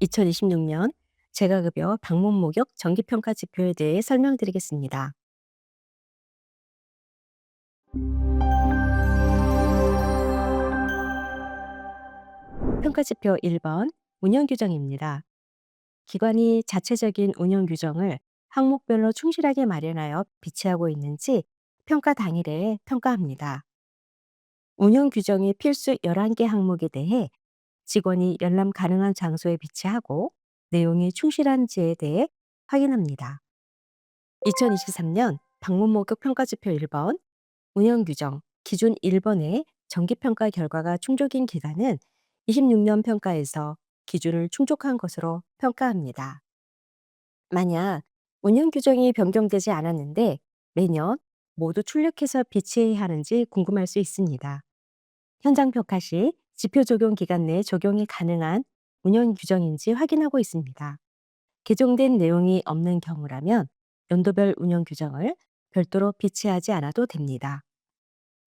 2026년 재가급여 방문 목역 정기평가 지표에 대해 설명드리겠습니다. 평가지표 1번 운영 규정입니다. 기관이 자체적인 운영 규정을 항목별로 충실하게 마련하여 비치하고 있는지 평가 당일에 평가합니다. 운영 규정의 필수 11개 항목에 대해 직원이 열람 가능한 장소에 비치하고 내용이 충실한지에 대해 확인합니다. 2023년 방문 목격 평가지표 1번 운영 규정 기준 1번의 정기평가 결과가 충족인 기관은 26년 평가에서 기준을 충족한 것으로 평가합니다. 만약 운영 규정이 변경되지 않았는데 매년 모두 출력해서 비치해야 하는지 궁금할 수 있습니다. 현장 평가 시 지표 적용 기간 내 적용이 가능한 운영 규정인지 확인하고 있습니다. 개정된 내용이 없는 경우라면 연도별 운영 규정을 별도로 비치하지 않아도 됩니다.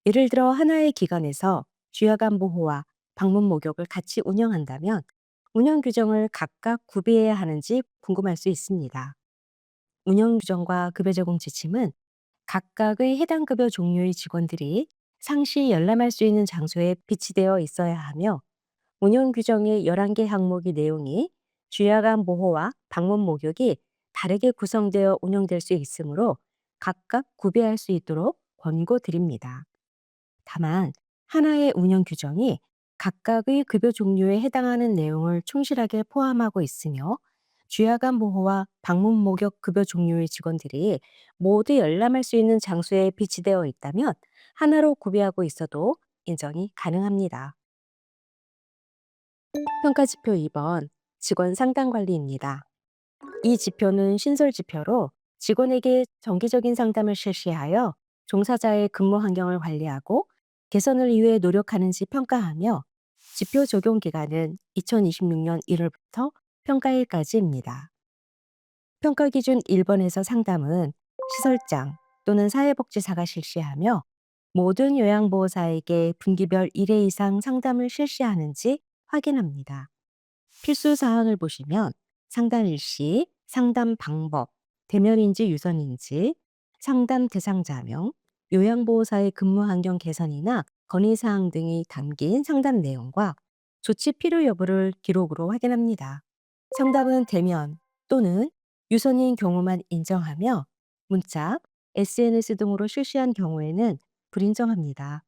예를 들어 하나의 기관에서 주야간 보호와 방문 목욕을 같이 운영한다면 운영 규정을 각각 구비해야 하는지 궁금할 수 있습니다. 운영 규정과 급여 제공 지침은 각각의 해당 급여 종류의 직원들이 상시 열람할 수 있는 장소에 비치되어 있어야 하며 운영 규정의 11개 항목의 내용이 주야간 보호와 방문 목욕이 다르게 구성되어 운영될 수 있으므로 각각 구비할 수 있도록 권고드립니다. 다만 하나의 운영 규정이 각각의 급여 종류에 해당하는 내용을 충실하게 포함하고 있으며 주야간 보호와 방문 목욕 급여 종류의 직원들이 모두 열람할 수 있는 장소에 비치되어 있다면 하나로 구비하고 있어도 인정이 가능합니다. 평가지표 2번 직원 상담 관리입니다. 이 지표는 신설 지표로 직원에게 정기적인 상담을 실시하여 종사자의 근무 환경을 관리하고 개선을 위해 노력하는지 평가하며 지표 적용 기간은 2026년 1월부터 평가일까지입니다. 평가 기준 1번에서 상담은 시설장 또는 사회복지사가 실시하며 모든 요양보호사에게 분기별 1회 이상 상담을 실시하는지 확인합니다. 필수 사항을 보시면 상담 일시, 상담 방법, 대면인지 유선인지, 상담 대상자명, 요양보호사의 근무 환경 개선이나 건의사항 등이 담긴 상담 내용과 조치 필요 여부를 기록으로 확인합니다. 상담은 대면 또는 유선인 경우만 인정하며 문자, SNS 등으로 실시한 경우에는 불인정합니다.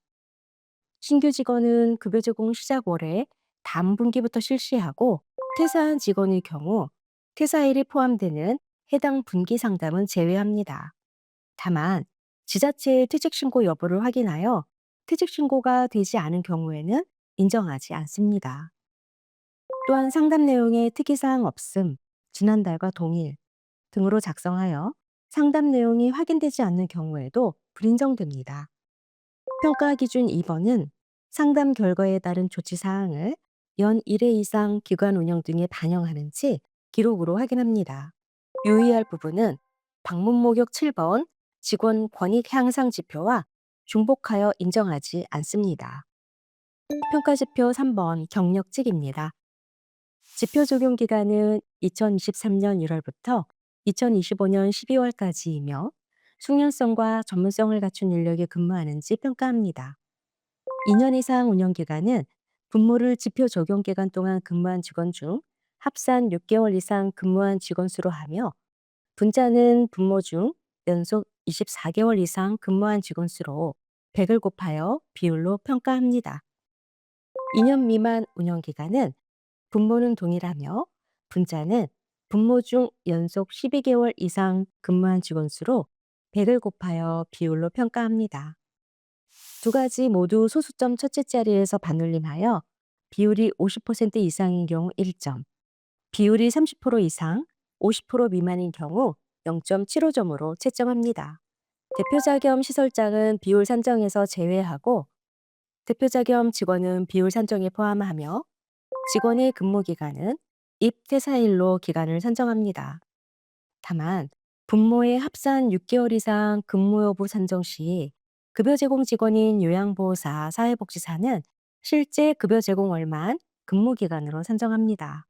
신규 직원은 급여 제공 시작 월에 다음 분기부터 실시하고 퇴사한 직원의 경우 퇴사일이 포함되는 해당 분기 상담은 제외합니다. 다만 지자체의 퇴직 신고 여부를 확인하여 퇴직 신고가 되지 않은 경우에는 인정하지 않습니다. 또한 상담 내용에 특이사항 없음, 지난달과 동일 등으로 작성하여 상담 내용이 확인되지 않는 경우에도 불인정됩니다. 평가 기준 2번은 상담 결과에 따른 조치 사항을 연 1회 이상 기관 운영 등에 반영하는지 기록으로 확인합니다. 유의할 부분은 방문 목역 7번 직원 권익 향상 지표와 중복하여 인정하지 않습니다. 평가 지표 3번 경력직입니다. 지표 적용 기간은 2023년 1월부터 2025년 12월까지이며 숙련성과 전문성을 갖춘 인력이 근무하는지 평가합니다. 2년 이상 운영 기간은 분모를 지표 적용 기간 동안 근무한 직원 중 합산 6개월 이상 근무한 직원 수로 하며 분자는 분모 중 연속 24개월 이상 근무한 직원 수로 100을 곱하여 비율로 평가합니다. 2년 미만 운영 기간은 분모는 동일하며 분자는 분모 중 연속 12개월 이상 근무한 직원 수로 100을 곱하여 비율로 평가합니다. 두 가지 모두 소수점 첫째 자리에서 반올림하여 비율이 50% 이상인 경우 1점, 비율이 30% 이상, 50% 미만인 경우 0.75점으로 채점합니다. 대표자 겸 시설장은 비율 산정에서 제외하고 대표자 겸 직원은 비율 산정에 포함하며 직원의 근무 기간은 입퇴사일로 기간을 산정합니다. 다만 분모의 합산 6개월 이상 근무 여부 산정 시 급여 제공 직원인 요양보호사, 사회복지사는 실제 급여 제공 월만 근무 기간으로 산정합니다.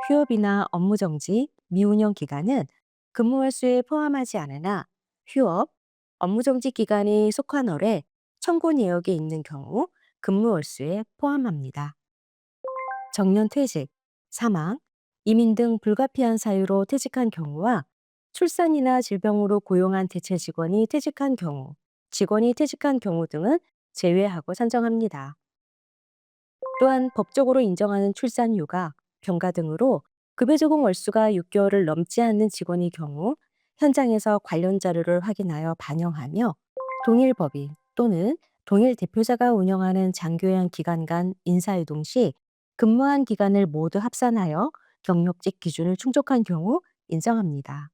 휴업이나 업무 정지, 미운영 기간은 근무 월수에 포함하지 않으나 휴업, 업무 정지 기간이 속한 월에 청구 내역에 있는 경우 근무 월수에 포함합니다. 정년 퇴직, 사망, 이민 등 불가피한 사유로 퇴직한 경우와 출산이나 질병으로 고용한 대체 직원이 퇴직한 경우 등은 제외하고 산정합니다. 또한 법적으로 인정하는 출산 휴가, 병가 등으로 급여 제공 월수가 6개월을 넘지 않는 직원의 경우 현장에서 관련 자료를 확인하여 반영하며 동일 법인 또는 동일 대표자가 운영하는 장교양 기관 간 인사이동 시 근무한 기간을 모두 합산하여 경력직 기준을 충족한 경우 인정합니다.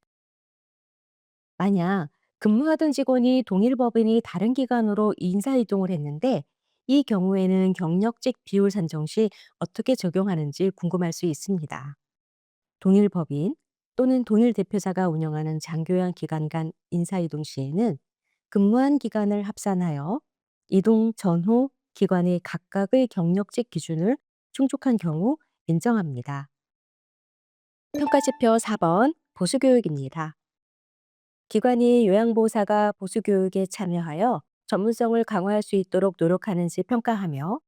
만약 근무하던 직원이 동일 법인이 다른 기관으로 인사이동을 했는데 이 경우에는 경력직 비율 산정 시 어떻게 적용하는지 궁금할 수 있습니다. 동일 법인 또는 동일 대표자가 운영하는 장교양 기관 간 인사이동 시에는 근무한 기간을 합산하여 이동 전후 기관의 각각의 경력직 기준을 충족한 경우 인정합니다. 평가지표 4번 보수교육입니다. 기관이 요양보호사가 보수교육에 참여하여 전문성을 강화할 수 있도록 노력하는지 평가하며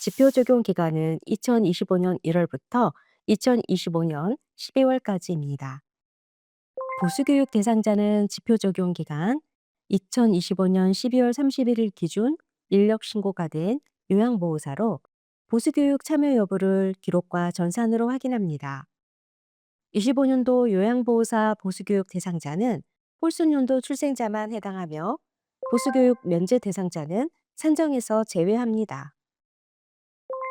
지표 적용 기간은 2025년 1월부터 2025년 12월까지입니다. 보수교육 대상자는 지표 적용 기간 2025년 12월 31일 기준 인력 신고가 된 요양보호사로 보수교육 참여 여부를 기록과 전산으로 확인합니다. 25년도 요양보호사 보수교육 대상자는 홀수년도 출생자만 해당하며 보수교육 면제 대상자는 산정에서 제외합니다.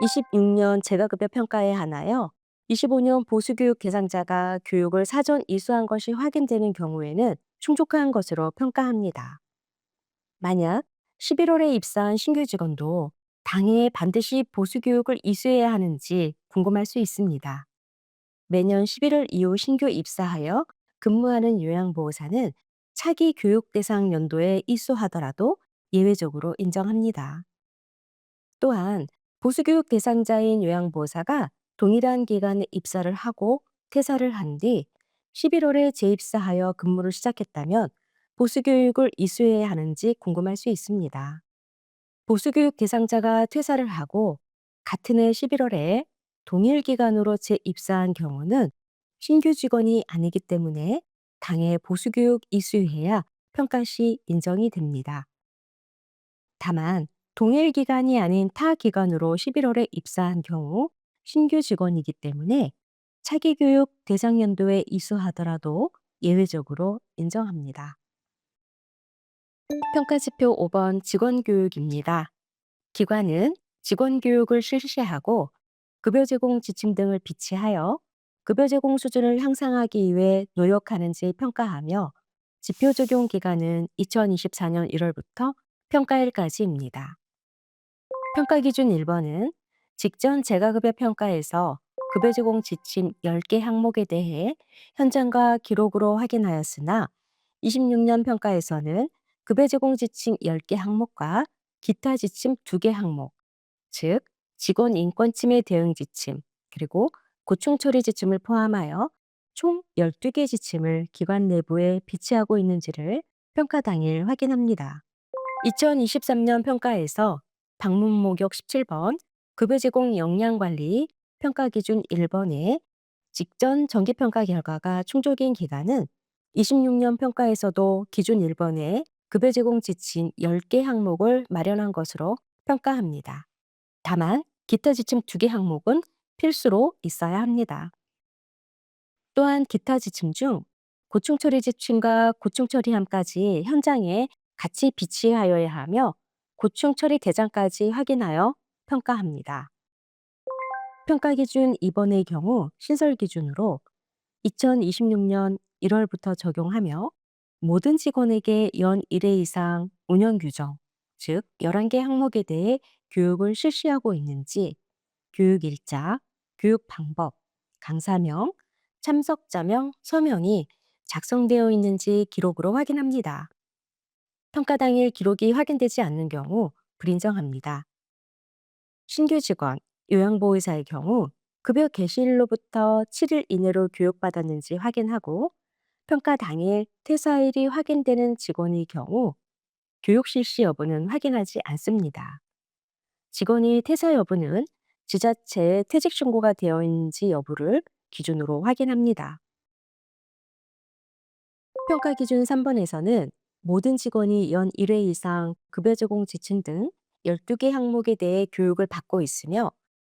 26년 재가급여 평가에 한하여 25년 보수교육 대상자가 교육을 사전 이수한 것이 확인되는 경우에는 충족한 것으로 평가합니다. 만약 11월에 입사한 신규 직원도 당해에 반드시 보수교육을 이수해야 하는지 궁금할 수 있습니다. 매년 11월 이후 신규 입사하여 근무하는 요양보호사는 차기 교육 대상 연도에 이수하더라도 예외적으로 인정합니다. 또한 보수교육 대상자인 요양보호사가 동일한 기간에 입사를 하고 퇴사를 한 뒤 11월에 재입사하여 근무를 시작했다면 보수교육을 이수해야 하는지 궁금할 수 있습니다. 보수교육 대상자가 퇴사를 하고 같은 해 11월에 동일 기간으로 재입사한 경우는 신규 직원이 아니기 때문에 당해 보수교육 이수해야 평가 시 인정이 됩니다. 다만 동일 기간이 아닌 타 기관으로 11월에 입사한 경우 신규 직원이기 때문에 차기 교육 대상 연도에 이수하더라도 예외적으로 인정합니다. 평가지표 5번 직원교육입니다. 기관은 직원교육을 실시하고 급여 제공 지침 등을 비치하여 급여 제공 수준을 향상하기 위해 노력하는지 평가하며 지표 적용 기간은 2024년 1월부터 평가일까지입니다. 평가 기준 1번은 직전 재가급여 평가에서 급여 제공 지침 10개 항목에 대해 현장과 기록으로 확인하였으나 26년 평가에서는 급여 제공 지침 10개 항목과 기타 지침 2개 항목, 즉 직원 인권 침해 대응 지침, 그리고 고충 처리 지침을 포함하여 총 12개 지침을 기관 내부에 비치하고 있는지를 평가 당일 확인합니다. 2023년 평가에서 방문 목록 17번 급여 제공 역량 관리 평가 기준 1번에 직전 정기 평가 결과가 충족인 기간은 26년 평가에서도 기준 1번에 급여 제공 지침 10개 항목을 마련한 것으로 평가합니다. 다만 기타 지침 2개 항목은 필수로 있어야 합니다. 또한 기타 지침 중 고충 처리 지침과 고충 처리함까지 현장에 같이 비치하여야 하며 고충 처리 대상까지 확인하여 평가합니다. 평가 기준 2번의 경우 신설 기준으로 2026년 1월부터 적용하며 모든 직원에게 연 1회 이상 운영 규정, 즉 11개 항목에 대해 교육을 실시하고 있는지 교육 일자, 교육 방법, 강사명, 참석자명, 서명이 작성되어 있는지 기록으로 확인합니다. 평가 당일 기록이 확인되지 않는 경우 불인정합니다. 신규 직원, 요양보호사의 경우 급여 개시일로부터 7일 이내로 교육받았는지 확인하고 평가 당일 퇴사일이 확인되는 직원의 경우 교육 실시 여부는 확인하지 않습니다. 직원의 퇴사 여부는 지자체에 퇴직 신고가 되어 있는지 여부를 기준으로 확인합니다. 평가 기준 3번에서는 모든 직원이 연 1회 이상 급여 제공 지침 등 12개 항목에 대해 교육을 받고 있으며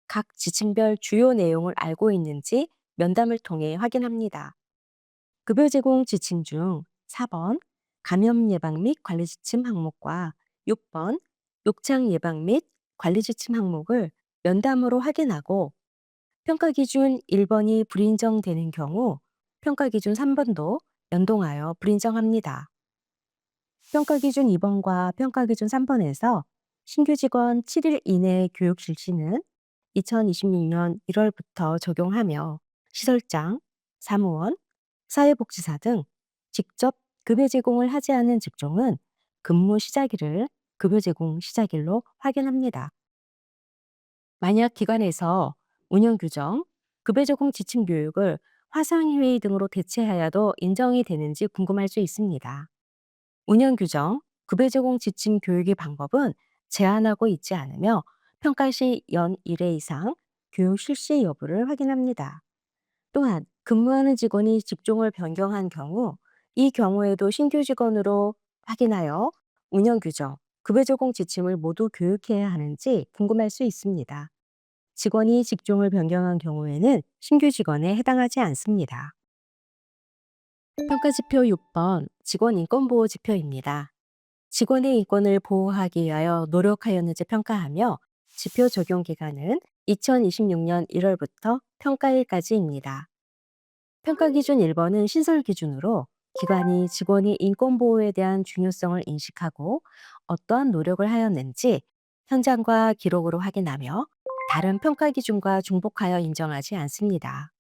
각 지침별 주요 내용을 알고 있는지 면담을 통해 확인합니다. 급여 제공 지침 중 4번 감염 예방 및 관리 지침 항목과 6번 욕창 예방 및 관리 지침 항목을 면담으로 확인하고 평가 기준 1번이 불인정되는 경우 평가 기준 3번도 연동하여 불인정합니다. 평가 기준 2번과 평가 기준 3번에서 신규 직원 7일 이내 교육 실시는 2026년 1월부터 적용하며 시설장, 사무원, 사회복지사 등 직접 급여 제공을 하지 않은 직종은 근무 시작일을 급여 제공 시작일로 확인합니다. 만약 기관에서 운영 규정, 급여 제공 지침 교육을 화상회의 등으로 대체하여도 인정이 되는지 궁금할 수 있습니다. 운영 규정, 급여 제공 지침 교육의 방법은 제한하고 있지 않으며 평가 시 연 1회 이상 교육 실시 여부를 확인합니다. 또한 근무하는 직원이 직종을 변경한 경우 이 경우에도 신규 직원으로 확인하여 운영 규정, 급여 제공 지침을 모두 교육해야 하는지 궁금할 수 있습니다. 직원이 직종을 변경한 경우에는 신규 직원에 해당하지 않습니다. 평가 지표 6번 직원 인권 보호 지표입니다. 직원의 인권을 보호하기 위하여 노력하였는지 평가하며 지표 적용 기간은 2026년 1월부터 평가일까지입니다. 평가 기준 1번은 신설 기준으로 기관이 직원이 인권 보호에 대한 중요성을 인식하고 어떠한 노력을 하였는지 현장과 기록으로 확인하며 다른 평가 기준과 중복하여 인정하지 않습니다.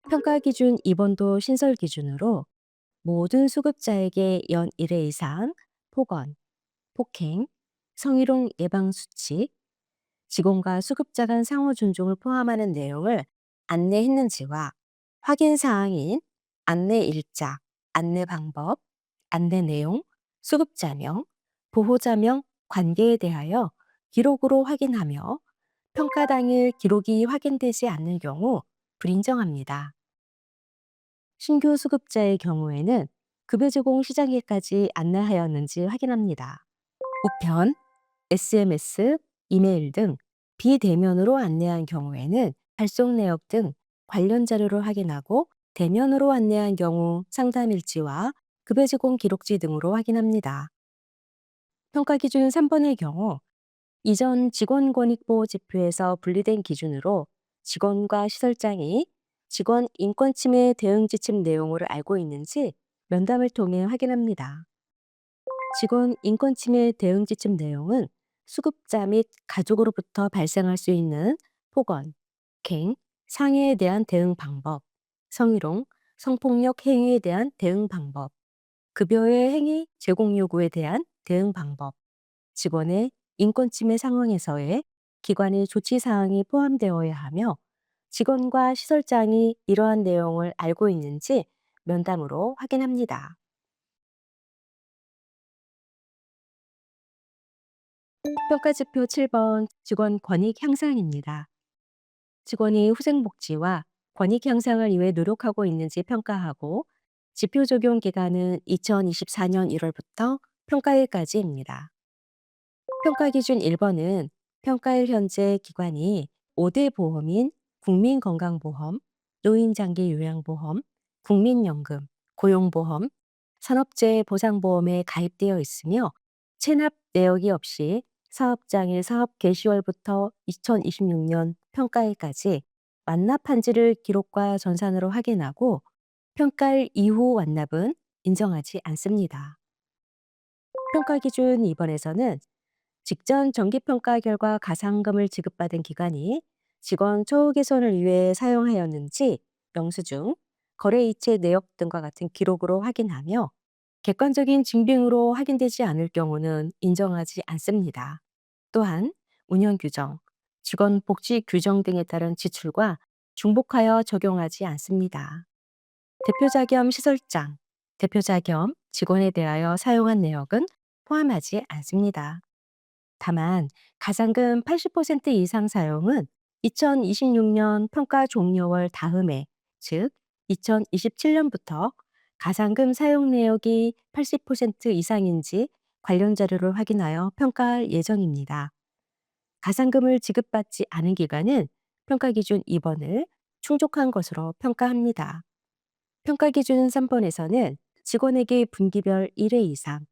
평가 기준 2번도 신설 기준으로 모든 수급자에게 연 1회 이상 폭언, 폭행, 성희롱 예방 수칙, 직원과 수급자 간 상호 존중을 포함하는 내용을 안내했는지와 확인 사항인 안내 일자, 안내 방법, 안내 내용, 수급자명, 보호자명, 관계에 대하여 기록으로 확인하며 평가 당일 기록이 확인되지 않는 경우 불인정합니다. 신규 수급자의 경우에는 급여 제공 시작일까지 안내하였는지 확인합니다. 우편, SMS, 이메일 등 비대면으로 안내한 경우에는 발송 내역 등 관련 자료를 확인하고 대면으로 안내한 경우 상담 일지와 급여 제공 기록지 등으로 확인합니다. 평가 기준 3번의 경우 이전 직원권익보호 지표에서 분리된 기준으로 직원과 시설장이 직원 인권 침해 대응 지침 내용을 알고 있는지 면담을 통해 확인합니다. 직원 인권 침해 대응 지침 내용은 수급자 및 가족으로부터 발생할 수 있는 폭언, 갱, 상해에 대한 대응 방법, 성희롱, 성폭력 행위에 대한 대응 방법, 급여의 행위 제공 요구에 대한 대응 방법, 직원의 인권 침해 상황에서의 기관의 조치 사항이 포함되어야 하며 직원과 시설장이 이러한 내용을 알고 있는지 면담으로 확인합니다. 평가 지표 7번 직원 권익 향상입니다. 직원이 후생복지와 권익 향상을 위해 노력하고 있는지 평가하고 지표 적용 기간은 2024년 1월부터 평가일까지입니다. 평가 기준 1번은 평가일 현재 기관이 5대 보험인 국민건강보험, 노인장기요양보험, 국민연금, 고용보험, 산업재해 보상보험에 가입되어 있으며 체납 내역이 없이 사업장의 사업 개시월부터 2026년 평가일까지 완납한지를 기록과 전산으로 확인하고 평가일 이후 완납은 인정하지 않습니다. 평가 기준 2번에서는 직전 정기평가 결과 가상금을 지급받은 기관이 직원 처우 개선을 위해 사용하였는지 영수증, 거래이체 내역 등과 같은 기록으로 확인하며 객관적인 증빙으로 확인되지 않을 경우는 인정하지 않습니다. 또한 운영 규정, 직원 복지 규정 등에 따른 지출과 중복하여 적용하지 않습니다. 대표자 겸 시설장, 대표자 겸 직원에 대하여 사용한 내역은 포함하지 않습니다. 다만 가상금 80% 이상 사용은 2026년 평가 종료월 다음해, 즉 2027년부터 가상금 사용 내역이 80% 이상인지 관련 자료를 확인하여 평가할 예정입니다. 가상금을 지급받지 않은 기간은 평가 기준 2번을 충족한 것으로 평가합니다. 평가 기준 3번에서는 직원에게 분기별 1회 이상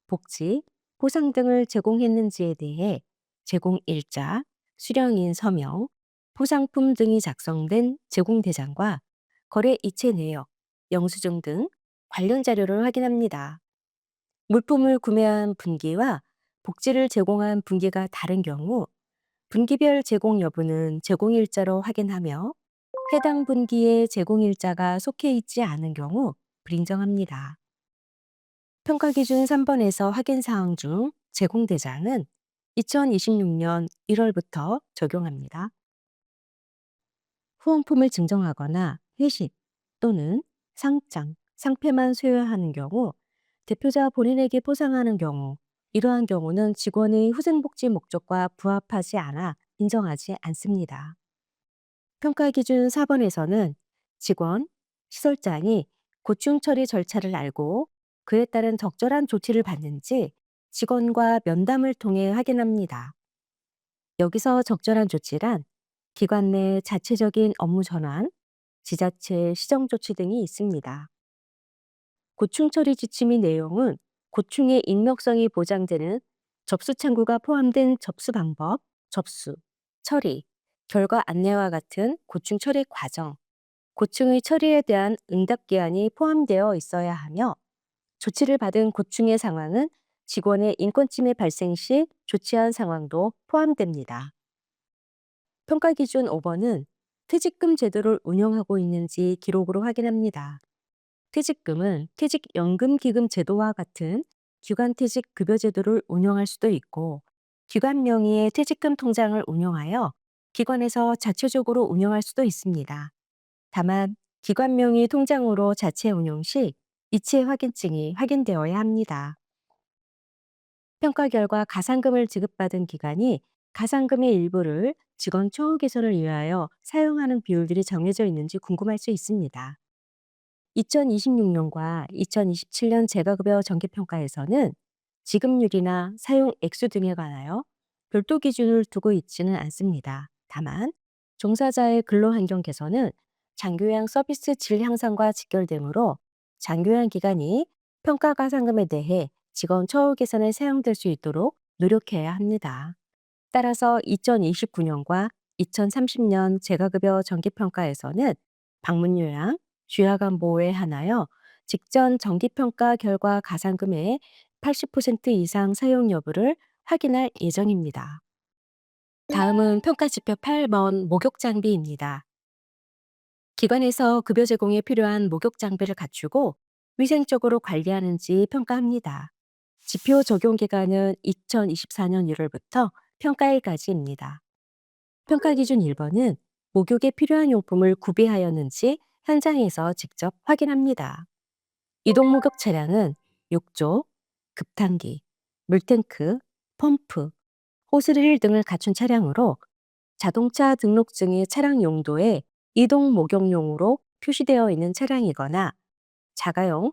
복지, 보상 등을 제공했는지에 대해 제공일자, 수령인 서명, 포상품 등이 작성된 제공대장과 거래 이체 내역, 영수증 등 관련 자료를 확인합니다. 물품을 구매한 분기와 복지를 제공한 분기가 다른 경우 분기별 제공 여부는 제공일자로 확인하며 해당 분기에 제공일자가 속해 있지 않은 경우 불인정합니다. 평가 기준 3번에서 확인 사항 중 제공대장은 2026년 1월부터 적용합니다. 후원품을 증정하거나 회식 또는 상장, 상패만 수여하는 경우, 대표자 본인에게 포상하는 경우, 이러한 경우는 직원의 후생복지 목적과 부합하지 않아 인정하지 않습니다. 평가 기준 4번에서는 직원, 시설장이 고충 처리 절차를 알고 그에 따른 적절한 조치를 받는지 직원과 면담을 통해 확인합니다. 여기서 적절한 조치란 기관 내 자체적인 업무 전환, 지자체 시정 조치 등이 있습니다. 고충 처리 지침의 내용은 고충의 익명성이 보장되는 접수 창구가 포함된 접수 방법, 접수, 처리, 결과 안내와 같은 고충 처리 과정, 고충의 처리에 대한 응답 기한이 포함되어 있어야 하며 조치를 받은 고충의 상황은 직원의 인권침해 발생 시 조치한 상황도 포함됩니다. 평가 기준 5번은 퇴직금 제도를 운영하고 있는지 기록으로 확인합니다. 퇴직금은 퇴직연금기금 제도와 같은 기관퇴직 급여제도를 운영할 수도 있고 기관 명의의 퇴직금 통장을 운영하여 기관에서 자체적으로 운영할 수도 있습니다. 다만 기관 명의 통장으로 자체 운영 시 이체 확인증이 확인되어야 합니다. 평가 결과 가상금을 지급받은 기관이 가상금의 일부를 직원 처우 개선을 위하여 사용하는 비율들이 정해져 있는지 궁금할 수 있습니다. 2026년과 2027년 재가급여 정기평가에서는 지급률이나 사용 액수 등에 관하여 별도 기준을 두고 있지는 않습니다. 다만 종사자의 근로환경 개선은 장교양 서비스 질 향상과 직결되므로 장교양 기관이 평가 가상금에 대해 직원 처우 개선에 사용될 수 있도록 노력해야 합니다. 따라서 2029년과 2030년 재가급여 정기평가에서는 방문 요양, 주야간 보호에 한하여 직전 정기평가 결과 가상금의 80% 이상 사용 여부를 확인할 예정입니다. 다음은 평가지표 8번 목욕 장비입니다. 기관에서 급여 제공에 필요한 목욕 장비를 갖추고 위생적으로 관리하는지 평가합니다. 지표 적용 기간은 2024년 1월부터 평가일까지입니다. 평가 기준 1번은 목욕에 필요한 용품을 구비하였는지 현장에서 직접 확인합니다. 이동 목욕 차량은 욕조, 급탕기, 물탱크, 펌프, 호스릴 등을 갖춘 차량으로 자동차 등록증의 차량 용도에 이동 목욕용으로 표시되어 있는 차량이거나 자가용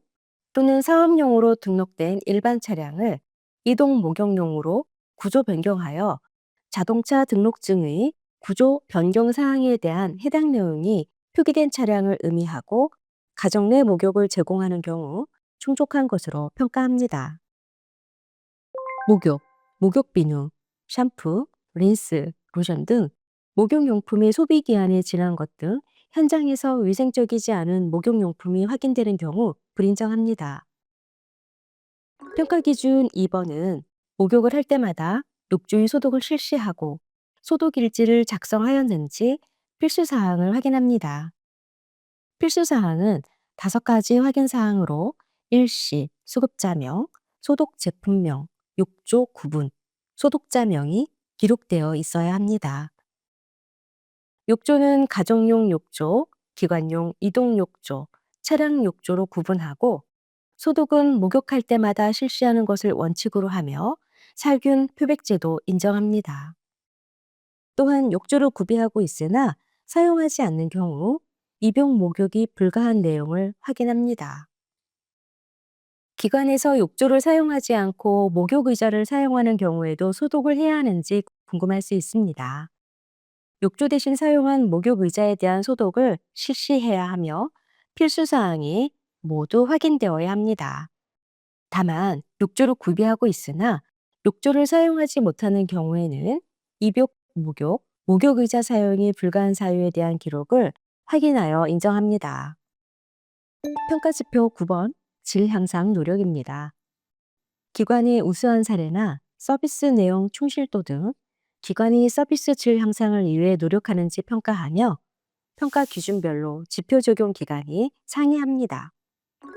또는 사업용으로 등록된 일반 차량을 이동 목욕용으로 구조 변경하여 자동차 등록증의 구조 변경 사항에 대한 해당 내용이 표기된 차량을 의미하고 가정 내 목욕을 제공하는 경우 충족한 것으로 평가합니다. 목욕, 목욕 비누, 샴푸, 린스, 로션 등 목욕용품의 소비 기한이 지난 것 등 현장에서 위생적이지 않은 목욕용품이 확인되는 경우 불인정합니다. 평가 기준 2번은 목욕을 할 때마다 욕조의 소독을 실시하고 소독 일지를 작성하였는지 필수 사항을 확인합니다. 필수 사항은 5가지 확인 사항으로 일시, 수급자명, 소독 제품명, 욕조 구분, 소독자명이 기록되어 있어야 합니다. 욕조는 가정용 욕조, 기관용 이동 욕조, 차량 욕조로 구분하고 소독은 목욕할 때마다 실시하는 것을 원칙으로 하며 살균 표백제도 인정합니다. 또한 욕조를 구비하고 있으나 사용하지 않는 경우 입용 목욕이 불가한 내용을 확인합니다. 기관에서 욕조를 사용하지 않고 목욕 의자를 사용하는 경우에도 소독을 해야 하는지 궁금할 수 있습니다. 욕조 대신 사용한 목욕 의자에 대한 소독을 실시해야 하며 필수 사항이 모두 확인되어야 합니다. 다만 욕조를 구비하고 있으나 욕조를 사용하지 못하는 경우에는 입욕, 목욕, 목욕 의자 사용이 불가한 사유에 대한 기록을 확인하여 인정합니다. 평가지표 9번 질 향상 노력입니다. 기관의 우수한 사례나 서비스 내용 충실도 등 기관이 서비스 질 향상을 위해 노력하는지 평가하며 평가 기준별로 지표 적용 기간이 상이합니다.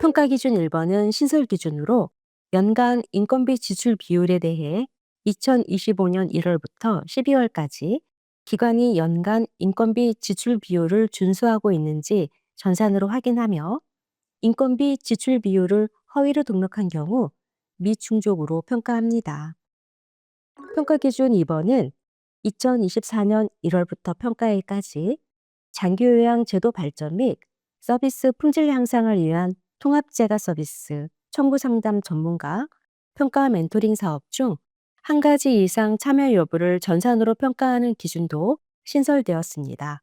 평가 기준 1번은 시설 기준으로 연간 인건비 지출 비율에 대해 2025년 1월부터 12월까지 기관이 연간 인건비 지출 비율을 준수하고 있는지 전산으로 확인하며 인건비 지출 비율을 허위로 등록한 경우 미충족으로 평가합니다. 평가 기준 2번은 2024년 1월부터 평가일까지 장기요양 제도 발전 및 서비스 품질 향상을 위한 통합제가 서비스, 청구 상담 전문가, 평가 멘토링 사업 중 한 가지 이상 참여 여부를 전산으로 평가하는 기준도 신설되었습니다.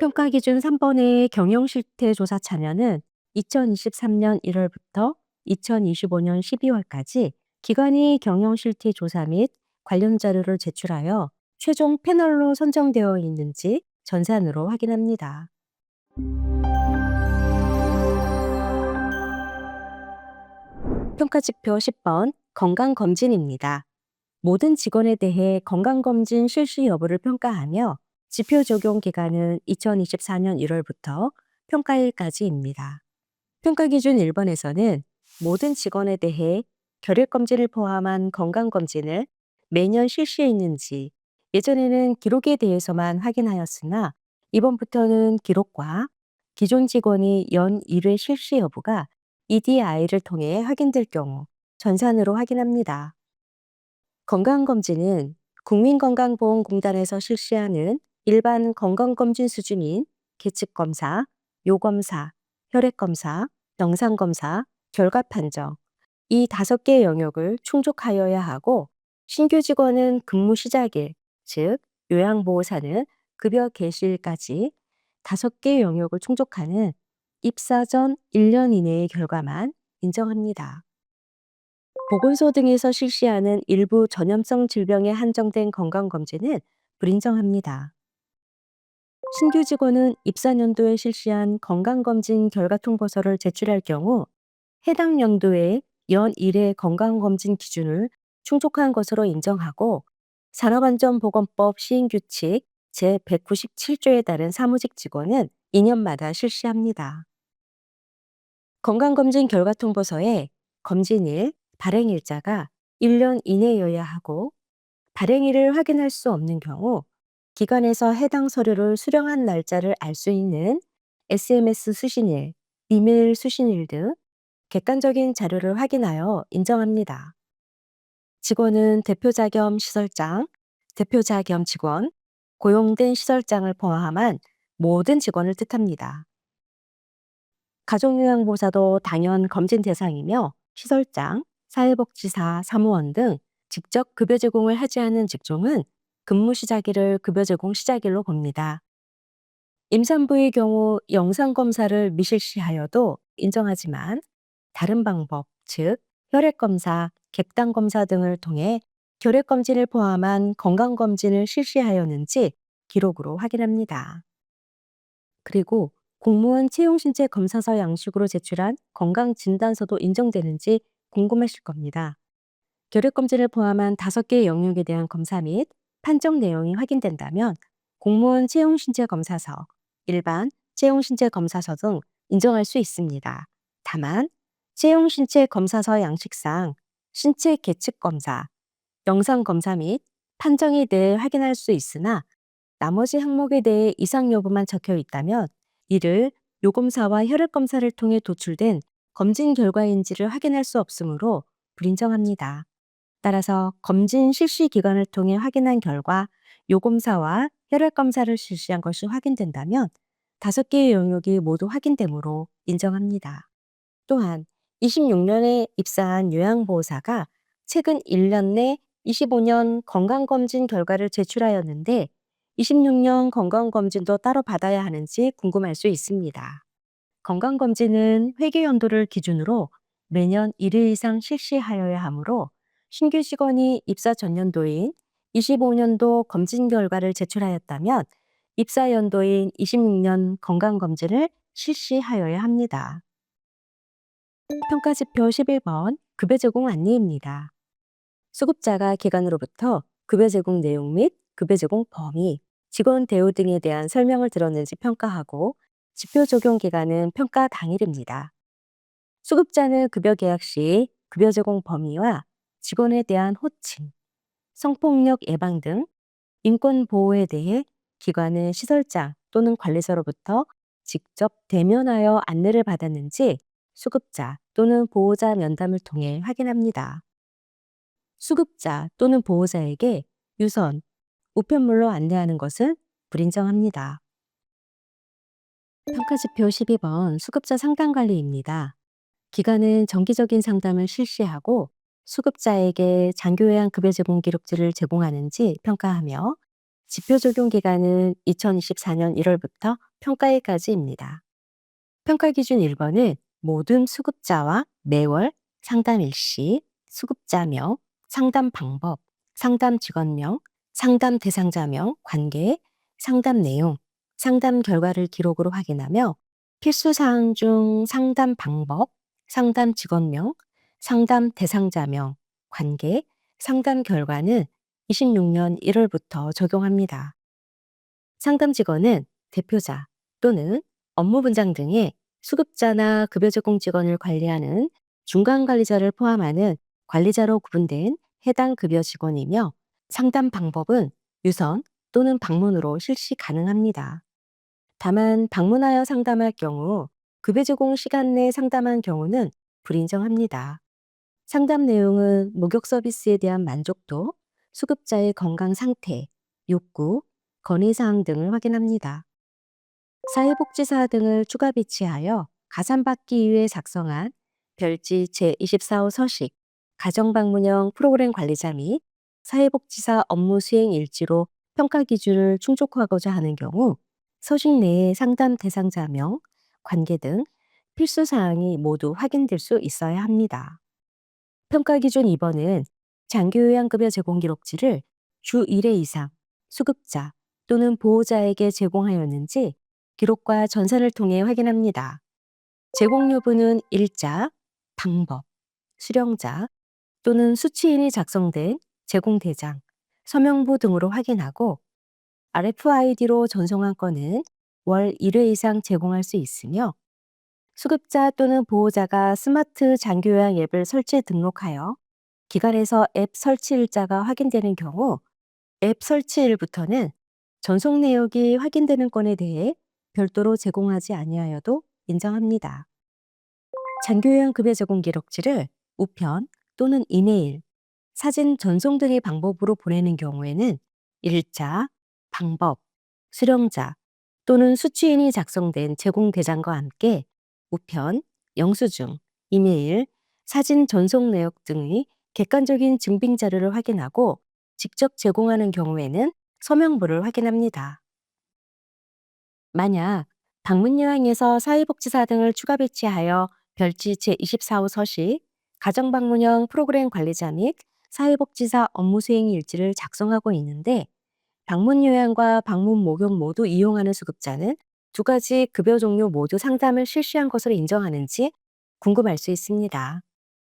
평가 기준 3번의 경영 실태 조사 참여는 2023년 1월부터 2025년 12월까지 기관이 경영 실태 조사 및 관련 자료를 제출하여 최종 패널로 선정되어 있는지 전산으로 확인합니다. 평가지표 10번 건강검진입니다. 모든 직원에 대해 건강검진 실시 여부를 평가하며 지표 적용 기간은 2024년 1월부터 평가일까지입니다. 평가 기준 1번에서는 모든 직원에 대해 결핵검진을 포함한 건강검진을 매년 실시했는지 예전에는 기록에 대해서만 확인하였으나 이번부터는 기록과 기존 직원이 연 1회 실시 여부가 EDI를 통해 확인될 경우 전산으로 확인합니다. 건강검진은 국민건강보험공단에서 실시하는 일반 건강검진 수준인 계측검사, 요검사, 혈액검사, 영상검사, 결과판정 이 5개 영역을 충족하여야 하고 신규 직원은 근무 시작일, 즉 요양보호사는 급여 개시일까지 5개 영역을 충족하는 입사 전 1년 이내의 결과만 인정합니다. 보건소 등에서 실시하는 일부 전염성 질병에 한정된 건강검진은 불인정합니다. 신규 직원은 입사 연도에 실시한 건강검진 결과 통보서를 제출할 경우 해당 연도에 연 1회 건강검진 기준을 충족한 것으로 인정하고 산업안전보건법 시행규칙 제197조에 따른 사무직 직원은 2년마다 실시합니다. 건강검진 결과 통보서에 검진일, 발행일자가 1년 이내여야 하고 발행일을 확인할 수 없는 경우 기관에서 해당 서류를 수령한 날짜를 알 수 있는 SMS 수신일, 이메일 수신일 등 객관적인 자료를 확인하여 인정합니다. 직원은 대표자 겸 시설장, 대표자 겸 직원, 고용된 시설장을 포함한 모든 직원을 뜻합니다. 가족요양보호사도 당연 검진 대상이며 시설장, 사회복지사, 사무원 등 직접 급여 제공을 하지 않은 직종은 근무 시작일을 급여 제공 시작일로 봅니다. 임산부의 경우 영상검사를 미실시하여도 인정하지만 다른 방법, 즉 혈액검사, 객당검사 등을 통해 결핵검진을 포함한 건강검진을 실시하였는지 기록으로 확인합니다. 그리고 공무원 채용신체 검사서 양식으로 제출한 건강진단서도 인정되는지 궁금하실 겁니다. 결핵검진을 포함한 5개 영역에 대한 검사 및 판정 내용이 확인된다면 공무원 채용신체 검사서, 일반 채용신체 검사서 등 인정할 수 있습니다. 다만 채용신체 검사서 양식상 신체 계측 검사, 영상 검사 및 판정에 대해 확인할 수 있으나 나머지 항목에 대해 이상 여부만 적혀 있다면 이를 요검사와 혈액 검사를 통해 도출된 검진 결과인지를 확인할 수 없으므로 불인정합니다. 따라서 검진 실시 기관을 통해 확인한 결과 요검사와 혈액 검사를 실시한 것이 확인된다면 5개의 영역이 모두 확인되므로 인정합니다. 또한 26년에 입사한 요양보호사가 최근 1년 내 25년 건강검진 결과를 제출하였는데 26년 건강검진도 따로 받아야 하는지 궁금할 수 있습니다. 건강검진은 회계 연도를 기준으로 매년 1회 이상 실시하여야 하므로 신규 직원이 입사 전년도인 25년도 검진 결과를 제출하였다면 입사 연도인 26년 건강검진을 실시하여야 합니다. 평가지표 11번 급여 제공 안내입니다. 수급자가 기관으로부터 급여 제공 내용 및 급여 제공 범위, 직원 대우 등에 대한 설명을 들었는지 평가하고 지표 적용 기간은 평가 당일입니다. 수급자는 급여 계약 시 급여 제공 범위와 직원에 대한 호칭, 성폭력 예방 등 인권 보호에 대해 기관의 시설장 또는 관리자로부터 직접 대면하여 안내를 받았는지 수급자 또는 보호자 면담을 통해 확인합니다. 수급자 또는 보호자에게 유선, 우편물로 안내하는 것은 불인정합니다. 평가지표 12번 수급자 상담관리입니다. 기관은 정기적인 상담을 실시하고 수급자에게 장기요양 급여 제공 기록지를 제공하는지 평가하며 지표 적용 기간은 2024년 1월부터 평가일까지입니다. 평가 기준 1번은 모든 수급자와 매월 상담 일시, 수급자명, 상담 방법, 상담 직원명, 상담 대상자명, 관계, 상담 내용, 상담 결과를 기록으로 확인하며 필수 사항 중 상담 방법, 상담 직원명, 상담 대상자명, 관계, 상담 결과는 26년 1월부터 적용합니다. 상담 직원은 대표자 또는 업무분장 등의 수급자나 급여 제공 직원을 관리하는 중간 관리자를 포함하는 관리자로 구분된 해당 급여 직원이며 상담 방법은 유선 또는 방문으로 실시 가능합니다. 다만 방문하여 상담할 경우 급여 제공 시간 내 상담한 경우는 불인정합니다. 상담 내용은 목욕 서비스에 대한 만족도, 수급자의 건강 상태, 욕구, 건의사항 등을 확인합니다. 사회복지사 등을 추가 배치하여 가산받기 위해 작성한 별지 제24호 서식, 가정방문형 프로그램 관리자 및 사회복지사 업무 수행 일지로 평가 기준을 충족하고자 하는 경우 서식 내의 상담 대상자명, 관계 등 필수 사항이 모두 확인될 수 있어야 합니다. 평가 기준 2번은 장기요양급여 제공 기록지를 주 1회 이상 수급자 또는 보호자에게 제공하였는지 기록과 전산을 통해 확인합니다. 제공 여부는 일자, 방법, 수령자 또는 수취인이 작성된 제공 대장, 서명부 등으로 확인하고 RFID로 전송한 건은 월 1회 이상 제공할 수 있으며 수급자 또는 보호자가 스마트 장기요양 앱을 설치 등록하여 기관에서 앱 설치 일자가 확인되는 경우 앱 설치일부터는 전송 내역이 확인되는 건에 대해 별도로 제공하지 아니하여도 인정합니다. 장기요양 급여 제공 기록지를 우편 또는 이메일, 사진 전송 등의 방법으로 보내는 경우에는 일자, 방법, 수령자 또는 수취인이 작성된 제공 대장과 함께 우편, 영수증, 이메일, 사진 전송 내역 등의 객관적인 증빙 자료를 확인하고 직접 제공하는 경우에는 서명부를 확인합니다. 만약 방문요양에서 사회복지사 등을 추가 배치하여 별지 제24호 서식, 가정방문형 프로그램 관리자 및 사회복지사 업무 수행 일지를 작성하고 있는데 방문요양과 방문 목욕 모두 이용하는 수급자는 2가지 급여 종류 모두 상담을 실시한 것으로 인정하는지 궁금할 수 있습니다.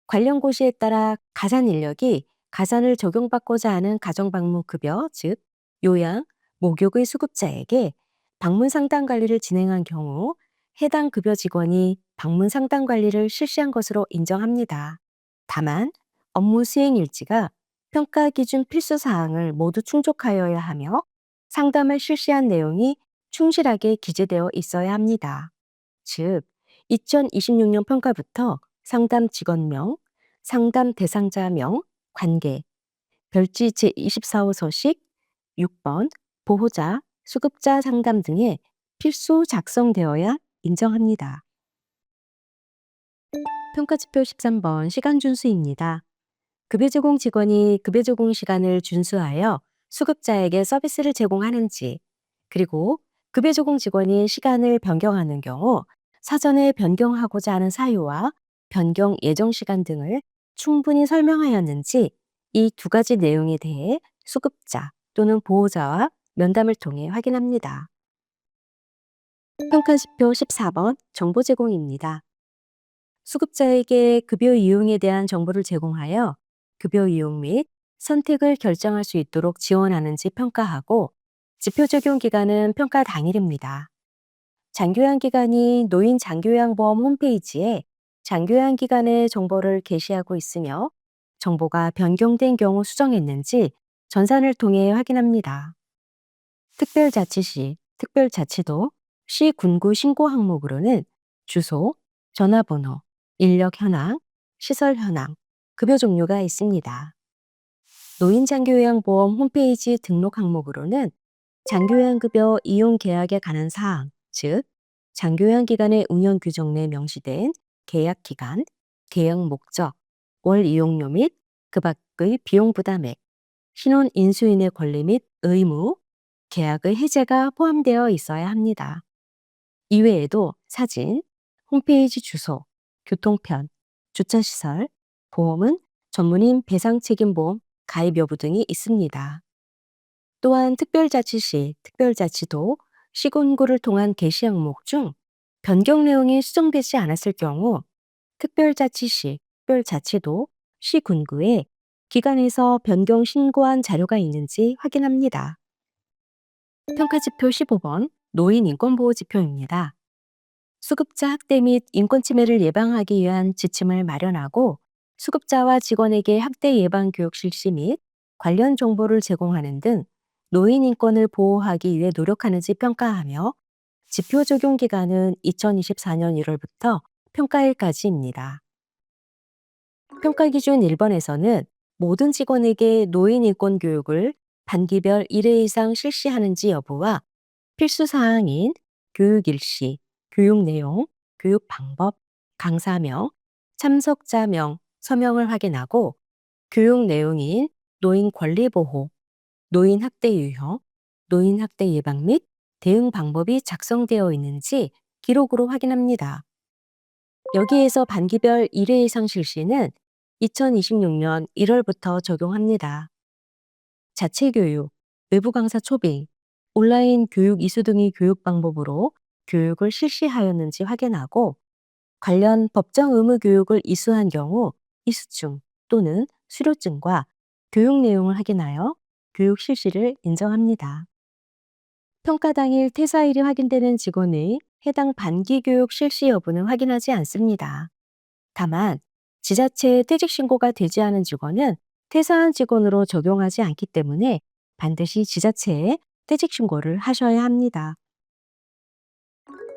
관련 고시에 따라 가산 인력이 가산을 적용받고자 하는 가정방문 급여, 즉 요양, 목욕의 수급자에게 방문 상담 관리를 진행한 경우 해당 급여 직원이 방문 상담 관리를 실시한 것으로 인정합니다. 다만 업무 수행 일지가 평가 기준 필수 사항을 모두 충족하여야 하며 상담을 실시한 내용이 충실하게 기재되어 있어야 합니다. 즉, 2026년 평가부터 상담 직원명, 상담 대상자명, 관계, 별지 제24호 서식, 6번, 보호자, 수급자 상담 등에 필수 작성되어야 인정합니다. 평가지표 13번 시간 준수입니다. 급여 제공 직원이 급여 제공 시간을 준수하여 수급자에게 서비스를 제공하는지, 그리고 급여 제공 직원이 시간을 변경하는 경우 사전에 변경하고자 하는 사유와 변경 예정 시간 등을 충분히 설명하였는지 이 두 가지 내용에 대해 수급자 또는 보호자와 면담을 통해 확인합니다. 평가지표 14번 정보 제공입니다. 수급자에게 급여 이용에 대한 정보를 제공하여 급여 이용 및 선택을 결정할 수 있도록 지원하는지 평가하고 지표 적용 기간은 평가 당일입니다. 장교양 기간이 노인 장교양보험 홈페이지에 장교양 기간의 정보를 게시하고 있으며 정보가 변경된 경우 수정했는지 전산을 통해 확인합니다. 특별자치시, 특별자치도, 시 군구 신고 항목으로는 주소, 전화번호, 인력 현황, 시설 현황, 급여 종류가 있습니다. 노인장교요양보험 홈페이지 등록 항목으로는 장교양급여 이용 계약에 관한 사항, 즉 장교양기관의 운영 규정 내 명시된 계약 기간, 계약 목적, 월 이용료 및 그 밖의 비용 부담액, 신혼 인수인의 권리 및 의무, 계약의 해제가 포함되어 있어야 합니다. 이외에도 사진, 홈페이지 주소, 교통편, 주차시설, 보험은 전문인 배상책임보험 가입 여부 등이 있습니다. 또한 특별자치시, 특별자치도, 시군구를 통한 게시 항목 중 변경 내용이 수정되지 않았을 경우 특별자치시, 특별자치도, 시군구에 기관에서 변경 신고한 자료가 있는지 확인합니다. 평가지표 15번 노인인권보호지표입니다. 수급자 학대 및 인권침해를 예방하기 위한 지침을 마련하고 수급자와 직원에게 학대 예방 교육 실시 및 관련 정보를 제공하는 등 노인 인권을 보호하기 위해 노력하는지 평가하며 지표 적용 기간은 2024년 1월부터 평가일까지입니다. 평가 기준 1번에서는 모든 직원에게 노인 인권 교육을 단기별 1회 이상 실시하는지 여부와 필수 사항인 교육 일시, 교육 내용, 교육 방법, 강사명, 참석자명, 서명을 확인하고 교육 내용인 노인 권리 보호, 노인 학대 유형, 노인 학대 예방 및 대응 방법이 작성되어 있는지 기록으로 확인합니다. 여기에서 반기별 1회 이상 실시는 2026년 1월부터 적용합니다. 자체 교육, 외부 강사 초빙, 온라인 교육 이수 등의 교육 방법으로 교육을 실시하였는지 확인하고 관련 법정 의무 교육을 이수한 경우 이수증 또는 수료증과 교육 내용을 확인하여 교육 실시를 인정합니다. 평가 당일 퇴사일이 확인되는 직원의 해당 반기 교육 실시 여부는 확인하지 않습니다. 다만 지자체에 퇴직 신고가 되지 않은 직원은 퇴사한 직원으로 적용하지 않기 때문에 반드시 지자체에 퇴직 신고를 하셔야 합니다.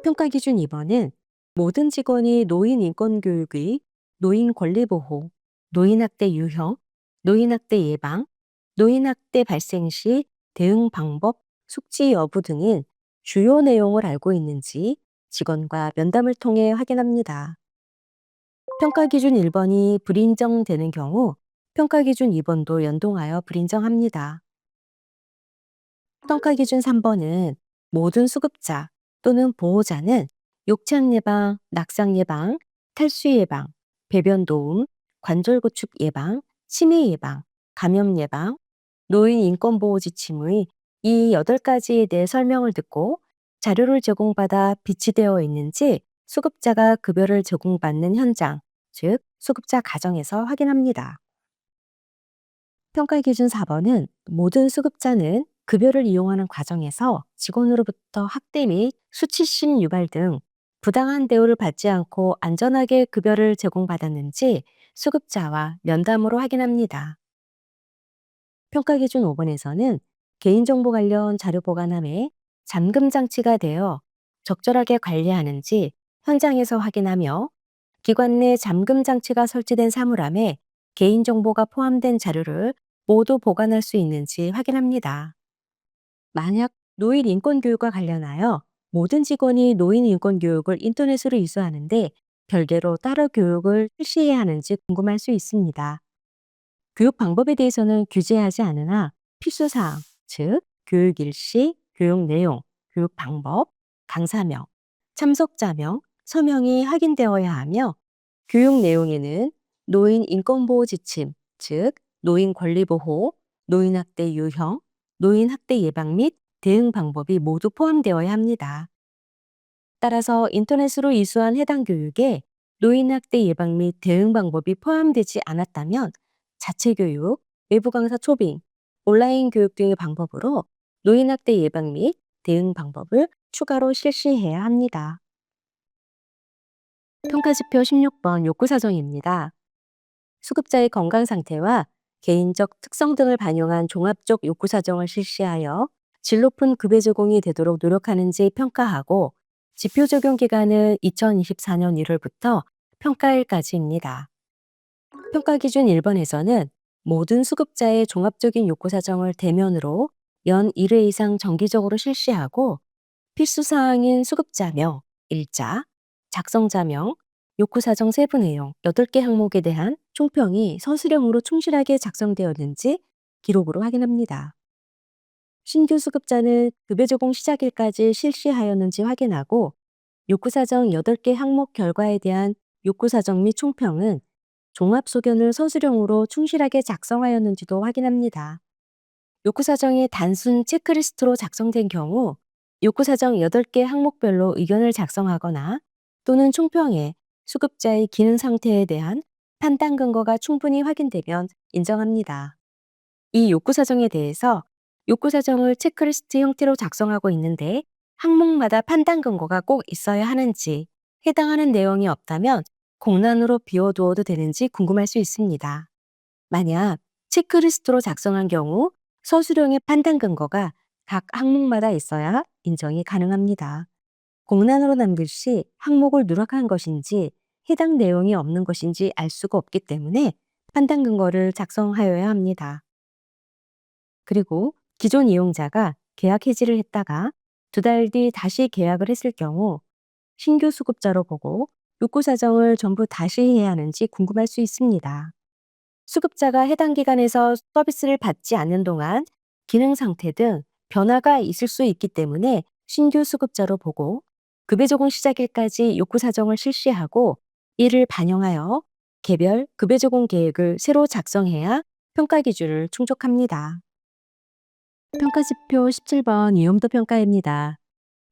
평가 기준 2번은 모든 직원이 노인 인권 교육의 노인 권리 보호, 노인 학대 유형, 노인 학대 예방, 노인 학대 발생 시 대응 방법, 숙지 여부 등인 주요 내용을 알고 있는지 직원과 면담을 통해 확인합니다. 평가 기준 1번이 불인정되는 경우 평가 기준 2번도 연동하여 불인정합니다. 평가 기준 3번은 모든 수급자 또는 보호자는 욕창 예방, 낙상 예방, 탈수 예방, 배변 도움, 관절 구축 예방, 치매 예방, 감염 예방, 노인 인권보호 지침의 이 8가지에 대해 설명을 듣고 자료를 제공받아 비치되어 있는지 수급자가 급여를 제공받는 현장, 즉 수급자 가정에서 확인합니다. 평가 기준 4번은 모든 수급자는 급여를 이용하는 과정에서 직원으로부터 학대 및 수치심 유발 등 부당한 대우를 받지 않고 안전하게 급여를 제공받았는지 수급자와 면담으로 확인합니다. 평가 기준 5번에서는 개인정보 관련 자료 보관함에 잠금 장치가 되어 적절하게 관리하는지 현장에서 확인하며, 기관 내 잠금 장치가 설치된 사물함에 개인정보가 포함된 자료를 모두 보관할 수 있는지 확인합니다. 만약 노인 인권 교육과 관련하여 모든 직원이 노인 인권 교육을 인터넷으로 이수하는데 별개로 따로 교육을 실시해야 하는지 궁금할 수 있습니다. 교육 방법에 대해서는 규제하지 않으나 필수 사항, 즉 교육 일시, 교육 내용, 교육 방법, 강사명, 참석자명, 서명이 확인되어야 하며, 교육 내용에는 노인 인권보호 지침, 즉 노인 권리 보호, 노인 학대 유형, 노인 학대 예방 및 대응 방법이 모두 포함되어야 합니다. 따라서 인터넷으로 이수한 해당 교육에 노인 학대 예방 및 대응 방법이 포함되지 않았다면 자체 교육, 외부 강사 초빙, 온라인 교육 등의 방법으로 노인 학대 예방 및 대응 방법을 추가로 실시해야 합니다. 평가지표 16번 욕구사정입니다. 수급자의 건강 상태와 개인적 특성 등을 반영한 종합적 욕구사정을 실시하여 질 높은 급여 제공이 되도록 노력하는지 평가하고, 지표 적용 기간은 2024년 1월부터 평가일까지입니다. 평가 기준 1번에서는 모든 수급자의 종합적인 욕구 사정을 대면으로 연 1회 이상 정기적으로 실시하고, 필수 사항인 수급자명, 일자, 작성자명, 욕구 사정 세부 내용 8개 항목에 대한 총평이 서술형으로 충실하게 작성되었는지 기록으로 확인합니다. 신규 수급자는 급여 제공 시작일까지 실시하였는지 확인하고, 욕구 사정 8개 항목 결과에 대한 욕구 사정 및 총평은 종합 소견을 서술형으로 충실하게 작성하였는지도 확인합니다. 욕구 사정이 단순 체크리스트로 작성된 경우 욕구 사정 8개 항목별로 의견을 작성하거나, 또는 총평에 수급자의 기능 상태에 대한 판단 근거가 충분히 확인되면 인정합니다. 이 욕구 사정에 대해서 욕구 사정을 체크리스트 형태로 작성하고 있는데 항목마다 판단 근거가 꼭 있어야 하는지, 해당하는 내용이 없다면 공란으로 비워두어도 되는지 궁금할 수 있습니다. 만약 체크리스트로 작성한 경우 서술형의 판단 근거가 각 항목마다 있어야 인정이 가능합니다. 공란으로 남길 시 항목을 누락한 것인지 해당 내용이 없는 것인지 알 수가 없기 때문에 판단 근거를 작성하여야 합니다. 그리고 기존 이용자가 계약 해지를 했다가 2달 뒤 다시 계약을 했을 경우 신규 수급자로 보고 욕구 사정을 전부 다시 해야 하는지 궁금할 수 있습니다. 수급자가 해당 기간에서 서비스를 받지 않는 동안 기능 상태 등 변화가 있을 수 있기 때문에 신규 수급자로 보고 급여 제공 시작일까지 욕구 사정을 실시하고, 이를 반영하여 개별 급여 제공 계획을 새로 작성해야 평가 기준을 충족합니다. 평가지표 17번 위험도 평가입니다.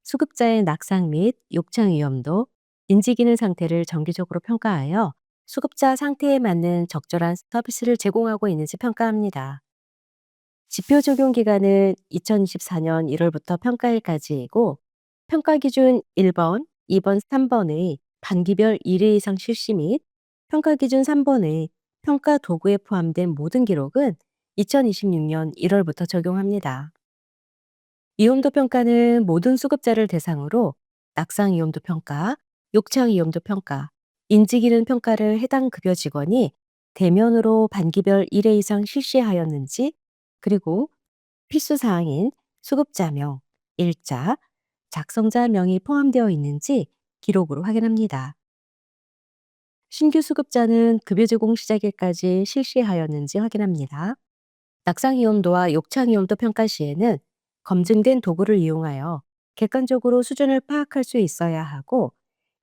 수급자의 낙상 및 욕창 위험도, 인지기능 상태를 정기적으로 평가하여 수급자 상태에 맞는 적절한 서비스를 제공하고 있는지 평가합니다. 지표 적용 기간은 2024년 1월부터 평가일까지이고, 평가 기준 1번, 2번, 3번의 반기별 1회 이상 실시 및 평가 기준 3번의 평가 도구에 포함된 모든 기록은 2026년 1월부터 적용합니다. 위험도 평가는 모든 수급자를 대상으로 낙상 위험도 평가, 욕창 위험도 평가, 인지기능 평가를 해당 급여 직원이 대면으로 반기별 1회 이상 실시하였는지, 그리고 필수 사항인 수급자명, 일자, 작성자명이 포함되어 있는지 기록으로 확인합니다. 신규 수급자는 급여 제공 시작일까지 실시하였는지 확인합니다. 낙상 위험도와 욕창 위험도 평가 시에는 검증된 도구를 이용하여 객관적으로 수준을 파악할 수 있어야 하고,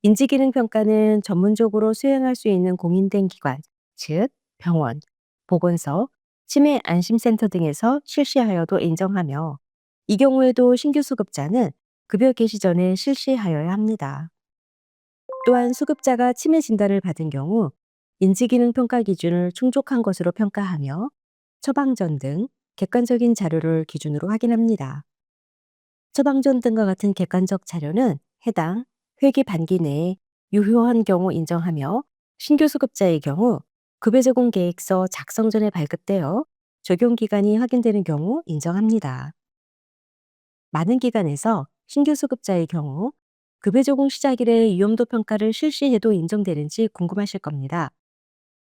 인지기능 평가는 전문적으로 수행할 수 있는 공인된 기관, 즉 병원, 보건소, 치매 안심센터 등에서 실시하여도 인정하며, 이 경우에도 신규 수급자는 급여 개시 전에 실시하여야 합니다. 또한 수급자가 치매 진단을 받은 경우 인지기능 평가 기준을 충족한 것으로 평가하며 처방전 등 객관적인 자료를 기준으로 확인합니다. 처방전 등과 같은 객관적 자료는 해당 회계 반기 내에 유효한 경우 인정하며, 신규 수급자의 경우 급여 제공 계획서 작성 전에 발급되어 적용 기간이 확인되는 경우 인정합니다. 많은 기관에서 신규 수급자의 경우 급여 적용 시작일에 위험도 평가를 실시해도 인정되는지 궁금하실 겁니다.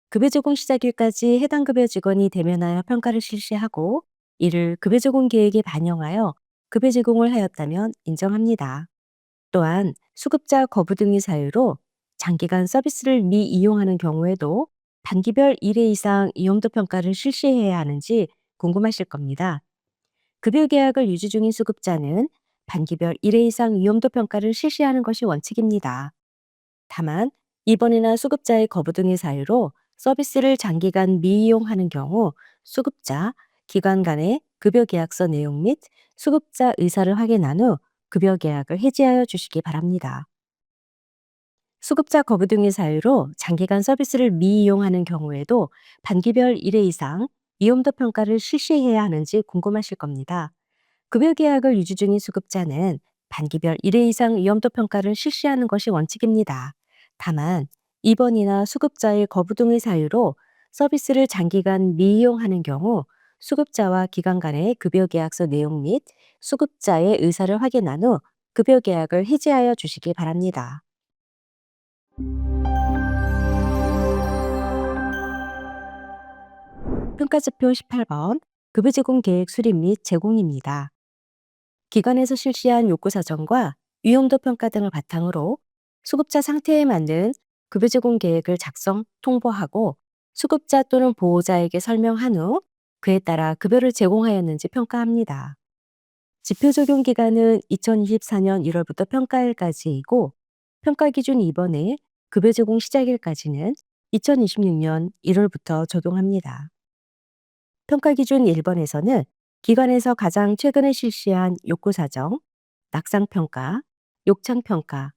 급여 적용 시작일까지 해당 급여 직원이 대면하여 평가를 실시하고 이를 급여 적용 계획에 반영하여 급여 제공을 하였다면 인정합니다. 또한 수급자 거부 등의 사유로 장기간 서비스를 미이용하는 경우에도 단기별 1회 이상 이용도 평가를 실시해야 하는지 궁금하실 겁니다. 급여 계약을 유지 중인 수급자는 단기별 1회 이상 위험도 평가를 실시하는 것이 원칙입니다. 다만 입원이나 수급자의 거부 등의 사유로 서비스를 장기간 미이용하는 경우 수급자, 기관 간의 급여 계약서 내용 및 수급자 의사를 확인한 후 급여 계약을 해지하여 주시기 바랍니다. 수급자 거부 등의 사유로 장기간 서비스를 미이용하는 경우에도 단기별 1회 이상 위험도 평가를 실시해야 하는지 궁금하실 겁니다. 급여 계약을 유지 중인 수급자는 단기별 1회 이상 위험도 평가를 실시하는 것이 원칙입니다. 다만 입원이나 수급자의 거부 등의 사유로 서비스를 장기간 미이용하는 경우 수급자와 기관 간의 급여 계약서 내용 및 수급자의 의사를 확인한 후 급여 계약을 해지하여 주시기 바랍니다. 평가지표 18번 급여 제공 계획 수립 및 제공입니다. 기관에서 실시한 욕구 사정과 위험도 평가 등을 바탕으로 수급자 상태에 맞는 급여 제공 계획을 작성, 통보하고 수급자 또는 보호자에게 설명한 후 그에 따라 급여를 제공하였는지 평가합니다. 지표 적용 기간은 2024년 1월부터 평가일까지이고 평가 기준 2번의 급여 제공 시작일까지는 2026년 1월부터 적용합니다. 평가 기준 1번에서는 기관에서 가장 최근에 실시한 욕구 사정, 낙상 평가, 욕창 평가,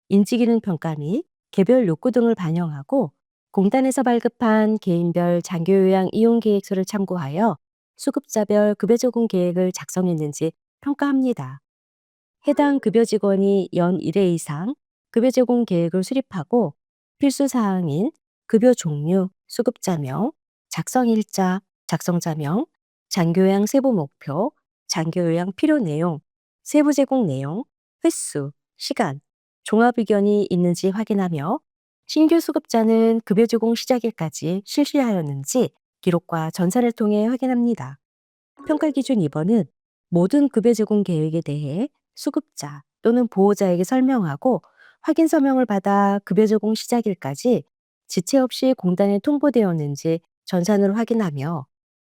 인지기능 평가 및 개별 욕구 등을 반영하고 공단에서 발급한 개인별 장기요양 이용 계획서를 참고하여 수급자별 급여 적용 계획을 작성했는지 평가합니다. 해당 급여 직원이 연 1회 이상 급여 제공 계획을 수립하고 필수 사항인 급여 종류, 수급자명, 작성일자, 작성자명, 장교양 세부 목표, 장교요양 필요 내용, 세부 제공 내용, 횟수, 시간, 종합 의견이 있는지 확인하며 신규 수급자는 급여 제공 시작일까지 실시하였는지 기록과 전산을 통해 확인합니다. 평가 기준 2번은 모든 급여 제공 계획에 대해 수급자 또는 보호자에게 설명하고 확인 서명을 받아 급여 제공 시작일까지 지체 없이 공단에 통보되었는지 전산으로 확인하며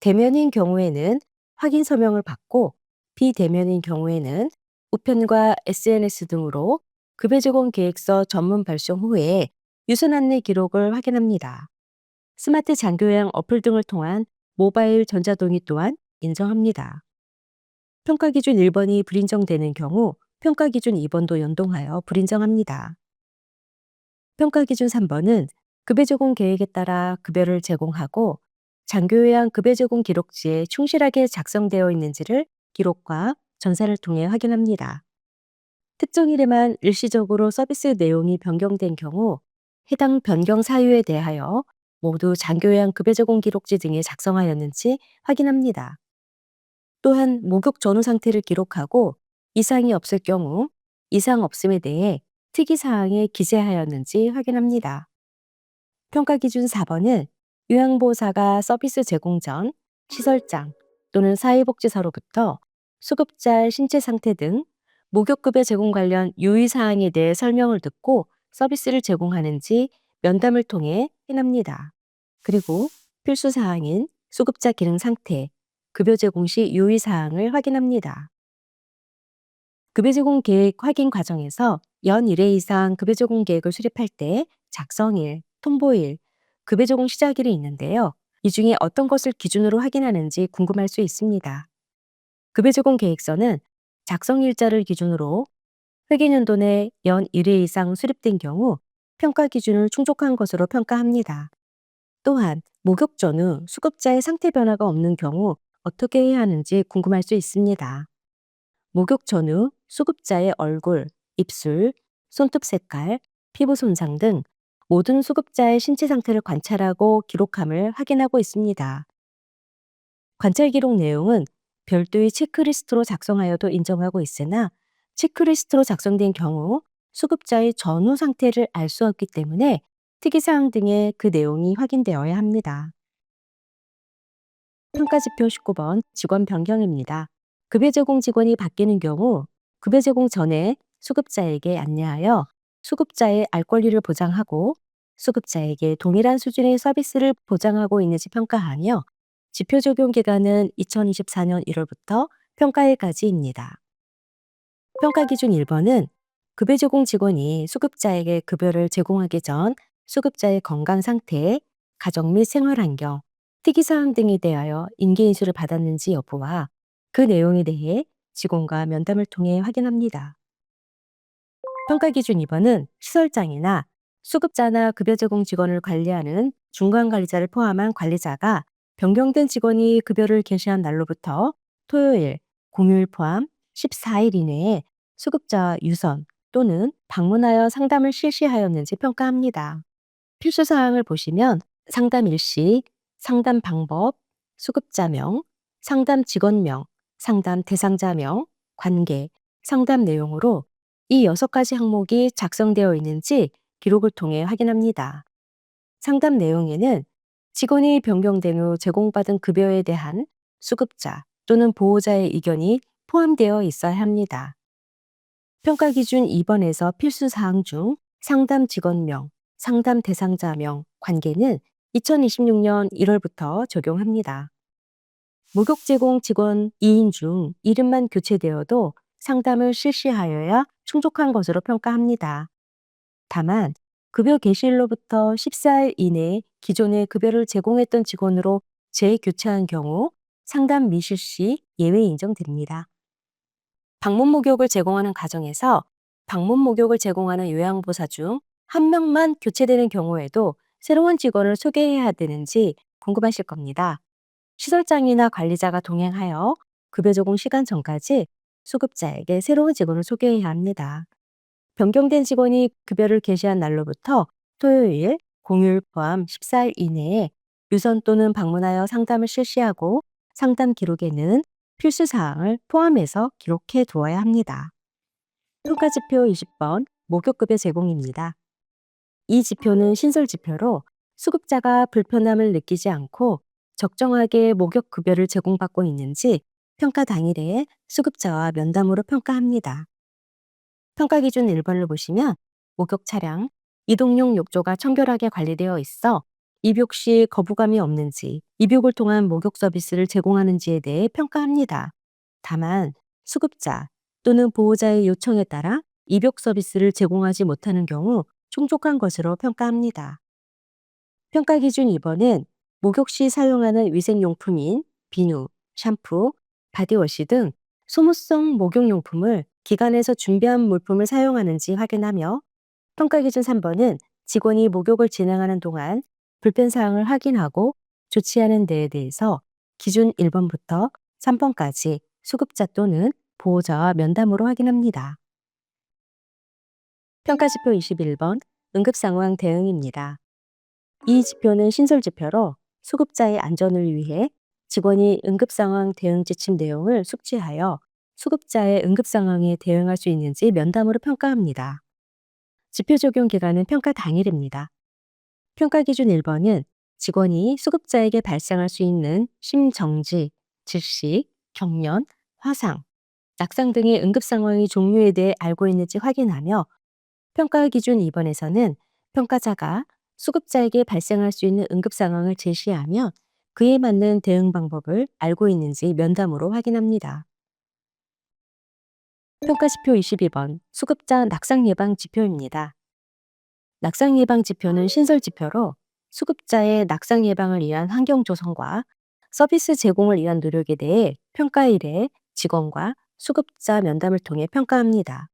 대면인 경우에는 확인 서명을 받고 비대면인 경우에는 우편과 SNS 등으로 급여 제공 계획서 전문 발송 후에 유선 안내 기록을 확인합니다. 스마트 장교양 어플 등을 통한 모바일 전자동의 또한 인정합니다. 평가 기준 1번이 불인정되는 경우 평가 기준 2번도 연동하여 불인정합니다. 평가 기준 3번은 급여 제공 계획에 따라 급여를 제공하고 장교요양 급여 제공 기록지에 충실하게 작성되어 있는지를 기록과 전산을 통해 확인합니다. 특정일에만 일시적으로 서비스 내용이 변경된 경우 해당 변경 사유에 대하여 모두 장교양 급여 제공 기록지 등에 작성하였는지 확인합니다. 또한 목욕 전후 상태를 기록하고 이상이 없을 경우 이상 없음에 대해 특이사항에 기재하였는지 확인합니다. 평가 기준 4번은 요양보호사가 서비스 제공 전 시설장 또는 사회복지사로부터 수급자의 신체 상태 등 목욕급여 제공 관련 유의사항에 대해 설명을 듣고 서비스를 제공하는지 면담을 통해 확인합니다. 그리고 필수사항인 수급자 기능 상태, 급여 제공 시 유의사항을 확인합니다. 급여 제공 계획 확인 과정에서 연 1회 이상 급여 제공 계획을 수립할 때 작성일, 통보일, 급여 제공 시작일이 있는데요. 이 중에 어떤 것을 기준으로 확인하는지 궁금할 수 있습니다. 급여 제공 계획서는 작성일자를 기준으로 회계연도 내 연 1회 이상 수립된 경우 평가 기준을 충족한 것으로 평가합니다. 또한 목욕 전후 수급자의 상태 변화가 없는 경우 어떻게 해야 하는지 궁금할 수 있습니다. 목욕 전후 수급자의 얼굴, 입술, 손톱 색깔, 피부 손상 등 모든 수급자의 신체 상태를 관찰하고 기록함을 확인하고 있습니다. 관찰 기록 내용은 별도의 체크리스트로 작성하여도 인정하고 있으나 체크리스트로 작성된 경우 수급자의 전후 상태를 알 수 없기 때문에 특이사항 등의 그 내용이 확인되어야 합니다. 평가지표 19번 직원 변경입니다. 급여 제공 직원이 바뀌는 경우 급여 제공 전에 수급자에게 안내하여 수급자의 알 권리를 보장하고 수급자에게 동일한 수준의 서비스를 보장하고 있는지 평가하며 지표 적용 기간은 2024년 1월부터 평가일까지입니다. 평가 기준 1번은 급여 제공 직원이 수급자에게 급여를 제공하기 전 수급자의 건강 상태, 가정 및 생활 환경, 특이사항 등에 대하여 인계인수를 받았는지 여부와 그 내용에 대해 직원과 면담을 통해 확인합니다. 평가 기준 2번은 시설장이나 수급자나 급여 제공 직원을 관리하는 중간 관리자를 포함한 관리자가 변경된 직원이 급여를 개시한 날로부터 토요일, 공휴일 포함 14일 이내에 수급자 유선 또는 방문하여 상담을 실시하였는지 평가합니다. 필수 사항을 보시면 상담 일시, 상담 방법, 수급자명, 상담 직원명, 상담 대상자명, 관계, 상담 내용으로 이 6가지 항목이 작성되어 있는지 기록을 통해 확인합니다. 상담 내용에는 직원이 변경된 후 제공받은 급여에 대한 수급자 또는 보호자의 의견이 포함되어 있어야 합니다. 평가 기준 2번에서 필수 사항 중 상담 직원명, 상담 대상자명, 관계는 2026년 1월부터 적용합니다. 목욕 제공 직원 2인 중 이름만 교체되어도 상담을 실시하여야 충족한 것으로 평가합니다. 다만 급여 개시일로부터 14일 이내에 기존에 급여를 제공했던 직원으로 재교체한 경우 상담 미실시 예외 인정됩니다. 방문 목욕을 제공하는 가정에서 방문 목욕을 제공하는 요양보사 중 한 명만 교체되는 경우에도 새로운 직원을 소개해야 되는지 궁금하실 겁니다. 시설장이나 관리자가 동행하여 급여 제공 시간 전까지 수급자에게 새로운 직원을 소개해야 합니다. 변경된 직원이 급여를 개시한 날로부터 토요일, 공휴일 포함 14일 이내에 유선 또는 방문하여 상담을 실시하고 상담 기록에는 필수 사항을 포함해서 기록해 두어야 합니다. 평가지표 20번 목욕급여 제공입니다. 이 지표는 신설 지표로 수급자가 불편함을 느끼지 않고 적정하게 목욕급여를 제공받고 있는지 평가 당일에 수급자와 면담으로 평가합니다. 평가 기준 1번을 보시면 목욕 차량, 이동용 욕조가 청결하게 관리되어 있어 입욕 시 거부감이 없는지, 입욕을 통한 목욕 서비스를 제공하는지에 대해 평가합니다. 다만 수급자 또는 보호자의 요청에 따라 입욕 서비스를 제공하지 못하는 경우 충족한 것으로 평가합니다. 평가 기준 2번은 목욕 시 사용하는 위생용품인 비누, 샴푸, 바디워시 등 소모성 목욕용품을 기관에서 준비한 물품을 사용하는지 확인하며 평가 기준 3번은 직원이 목욕을 진행하는 동안 불편사항을 확인하고 조치하는 데에 대해서 기준 1번부터 3번까지 수급자 또는 보호자와 면담으로 확인합니다. 평가지표 21번 응급상황 대응입니다. 이 지표는 신설 지표로 수급자의 안전을 위해 직원이 응급상황 대응 지침 내용을 숙지하여 수급자의 응급상황에 대응할 수 있는지 면담으로 평가합니다. 지표 적용 기간은 평가 당일입니다. 평가 기준 1번은 직원이 수급자에게 발생할 수 있는 심정지, 질식, 경련, 화상, 낙상 등의 응급상황의 종류에 대해 알고 있는지 확인하며 평가 기준 2번에서는 평가자가 수급자에게 발생할 수 있는 응급 상황을 제시하며 그에 맞는 대응 방법을 알고 있는지 면담으로 확인합니다. 평가지표 22번 수급자 낙상 예방 지표입니다. 낙상 예방 지표는 신설 지표로 수급자의 낙상 예방을 위한 환경 조성과 서비스 제공을 위한 노력에 대해 평가일에 직원과 수급자 면담을 통해 평가합니다.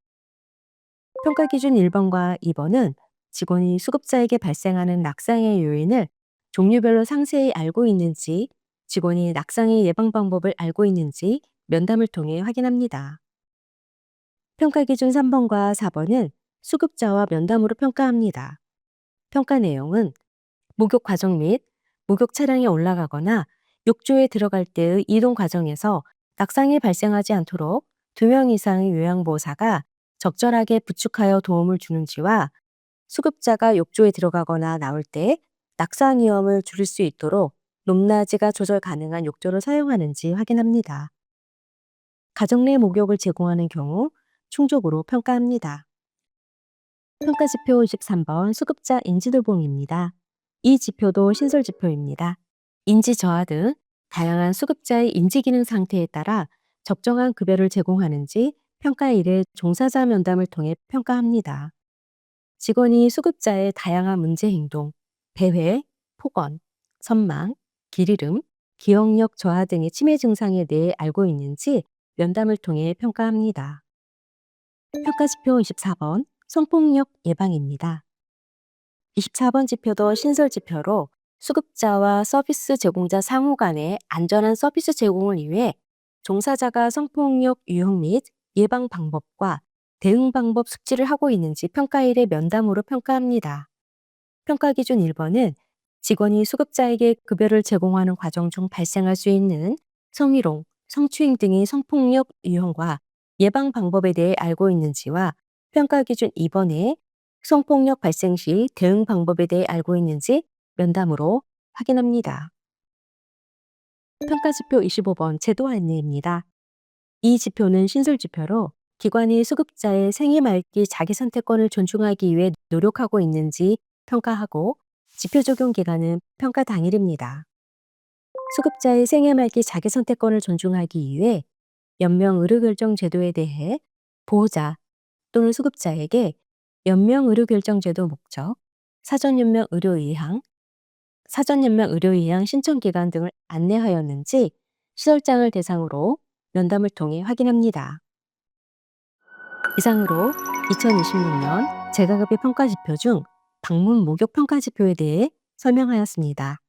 평가 기준 1번과 2번은 직원이 수급자에게 발생하는 낙상의 요인을 종류별로 상세히 알고 있는지, 직원이 낙상의 예방 방법을 알고 있는지 면담을 통해 확인합니다. 평가 기준 3번과 4번은 수급자와 면담으로 평가합니다. 평가 내용은 목욕 과정 및 목욕 차량에 올라가거나 욕조에 들어갈 때의 이동 과정에서 낙상이 발생하지 않도록 2명 이상의 요양보호사가 적절하게 부축하여 도움을 주는지와 수급자가 욕조에 들어가거나 나올 때 낙상 위험을 줄일 수 있도록 높낮이가 조절 가능한 욕조를 사용하는지 확인합니다. 가정 내 목욕을 제공하는 경우 충족으로 평가합니다. 평가 지표 23번 수급자 인지도봉입니다. 이 지표도 신설 지표입니다. 인지 저하 등 다양한 수급자의 인지 기능 상태에 따라 적정한 급여를 제공하는지 평가 일에 종사자 면담을 통해 평가합니다. 직원이 수급자의 다양한 문제 행동, 배회, 폭언, 선망, 길이름, 기억력 저하 등의 치매 증상에 대해 알고 있는지 면담을 통해 평가합니다. 평가 지표 24번 성폭력 예방입니다. 24번 지표도 신설 지표로 수급자와 서비스 제공자 상호 간의 안전한 서비스 제공을 위해 종사자가 성폭력 유형 및 예방 방법과 대응 방법 숙지를 하고 있는지 평가일의 면담으로 평가합니다. 평가 기준 1번은 직원이 수급자에게 급여를 제공하는 과정 중 발생할 수 있는 성희롱, 성추행 등의 성폭력 유형과 예방 방법에 대해 알고 있는지와 평가 기준 2번에 성폭력 발생 시 대응 방법에 대해 알고 있는지 면담으로 확인합니다. 평가 지표 25번 제도 안내입니다. 이 지표는 신설 지표로 기관이 수급자의 생애 말기 자기 선택권을 존중하기 위해 노력하고 있는지 평가하고 지표 적용 기간은 평가 당일입니다. 수급자의 생애 말기 자기 선택권을 존중하기 위해 연명 의료결정 제도에 대해 보호자 또는 수급자에게 연명 의료결정 제도 목적, 사전연명 의료의향, 사전연명 의료의향 신청 기간 등을 안내하였는지 시설장을 대상으로 면담을 통해 확인합니다. 이상으로 2026년 재가급의 평가 지표 중 방문 목욕 평가 지표에 대해 설명하였습니다.